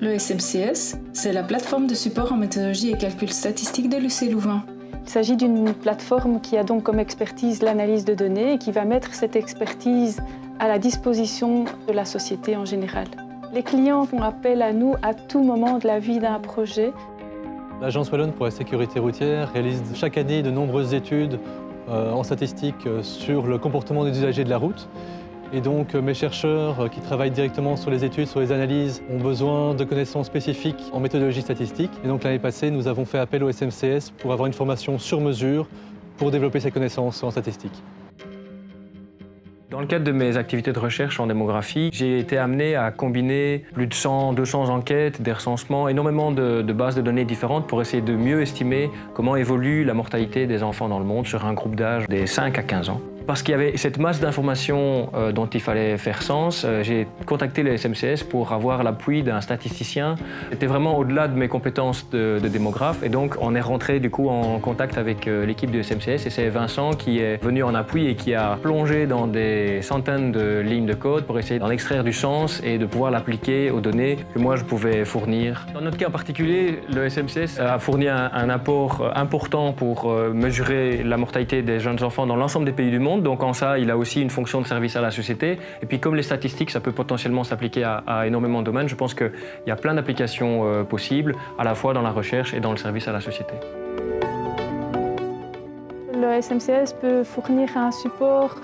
Le SMCS, c'est la plateforme de support en méthodologie et calcul statistique de l'UC Louvain. Il s'agit d'une plateforme qui a donc comme expertise l'analyse de données et qui va mettre cette expertise à la disposition de la société en général. Les clients font appel à nous à tout moment de la vie d'un projet. L'Agence wallonne pour la sécurité routière réalise chaque année de nombreuses études en statistique sur le comportement des usagers de la route. Et donc mes chercheurs qui travaillent directement sur les études, sur les analyses, ont besoin de connaissances spécifiques en méthodologie statistique. Et donc l'année passée, nous avons fait appel au SMCS pour avoir une formation sur mesure pour développer ces connaissances en statistique. Dans le cadre de mes activités de recherche en démographie, j'ai été amené à combiner plus de 100-200 enquêtes, des recensements, énormément de bases de données différentes pour essayer de mieux estimer comment évolue la mortalité des enfants dans le monde sur un groupe d'âge des 5 à 15 ans. Parce qu'il y avait cette masse d'informations dont il fallait faire sens, j'ai contacté le SMCS pour avoir l'appui d'un statisticien. C'était vraiment au-delà de mes compétences de démographe et donc on est rentré du coup en contact avec l'équipe du SMCS et c'est Vincent qui est venu en appui et qui a plongé dans des centaines de lignes de code pour essayer d'en extraire du sens et de pouvoir l'appliquer aux données que moi je pouvais fournir. Dans notre cas en particulier, le SMCS a fourni un apport important pour mesurer la mortalité des jeunes enfants dans l'ensemble des pays du monde. Donc en ça, il a aussi une fonction de service à la société. Et puis comme les statistiques, ça peut potentiellement s'appliquer à énormément de domaines, je pense qu'il y a plein d'applications possibles, à la fois dans la recherche et dans le service à la société. Le SMCS peut fournir un support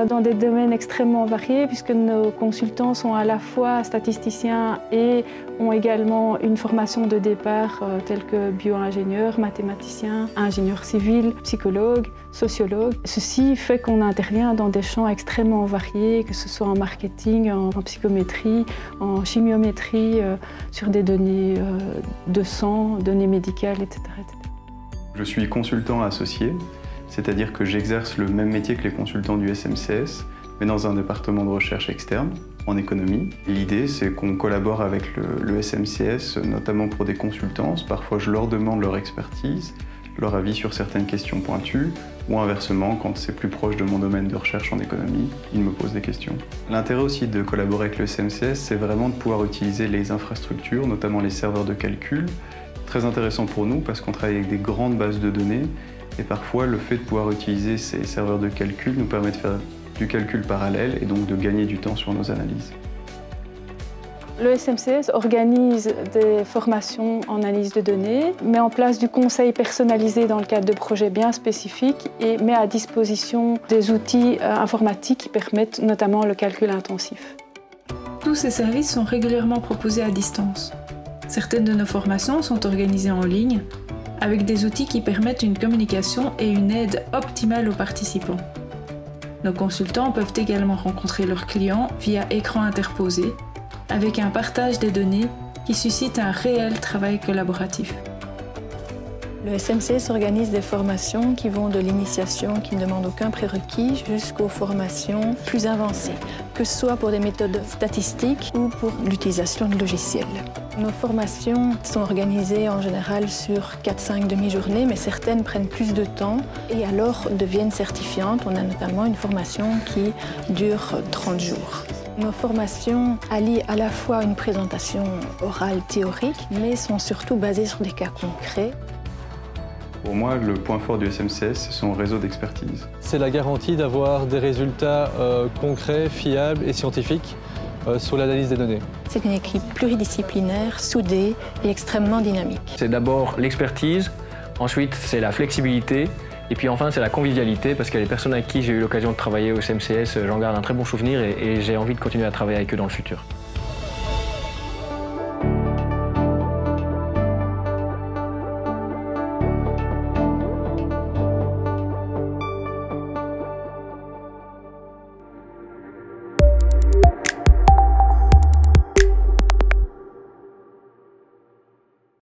dans des domaines extrêmement variés puisque nos consultants sont à la fois statisticiens et ont également une formation de départ telle que bio-ingénieur, mathématicien, ingénieur civil, psychologue, sociologue. Ceci fait qu'on intervient dans des champs extrêmement variés, que ce soit en marketing, en psychométrie, en chimiométrie, sur des données de sang, données médicales, etc. Je suis consultant associé. C'est-à-dire que j'exerce le même métier que les consultants du SMCS, mais dans un département de recherche externe, en économie. L'idée, c'est qu'on collabore avec le SMCS, notamment pour des consultances. Parfois, je leur demande leur expertise, leur avis sur certaines questions pointues, ou inversement, quand c'est plus proche de mon domaine de recherche en économie, ils me posent des questions. L'intérêt aussi de collaborer avec le SMCS, c'est vraiment de pouvoir utiliser les infrastructures, notamment les serveurs de calcul. Très intéressant pour nous parce qu'on travaille avec des grandes bases de données. Et parfois, le fait de pouvoir utiliser ces serveurs de calcul nous permet de faire du calcul parallèle et donc de gagner du temps sur nos analyses. Le SMCS organise des formations en analyse de données, met en place du conseil personnalisé dans le cadre de projets bien spécifiques et met à disposition des outils informatiques qui permettent notamment le calcul intensif. Tous ces services sont régulièrement proposés à distance. Certaines de nos formations sont organisées en ligne, avec des outils qui permettent une communication et une aide optimale aux participants. Nos consultants peuvent également rencontrer leurs clients via écran interposé, avec un partage des données qui suscite un réel travail collaboratif. Le SMCS organise des formations qui vont de l'initiation qui ne demande aucun prérequis jusqu'aux formations plus avancées, que ce soit pour des méthodes statistiques ou pour l'utilisation de logiciels. Nos formations sont organisées en général sur 4-5 demi-journées, mais certaines prennent plus de temps et alors deviennent certifiantes. On a notamment une formation qui dure 30 jours. Nos formations allient à la fois une présentation orale théorique, mais sont surtout basées sur des cas concrets. Pour moi, le point fort du SMCS, c'est son réseau d'expertise. C'est la garantie d'avoir des résultats concrets, fiables et scientifiques sur l'analyse des données. C'est une équipe pluridisciplinaire, soudée et extrêmement dynamique. C'est d'abord l'expertise, ensuite c'est la flexibilité, et puis enfin c'est la convivialité, parce que les personnes avec qui j'ai eu l'occasion de travailler au SMCS, j'en garde un très bon souvenir et j'ai envie de continuer à travailler avec eux dans le futur.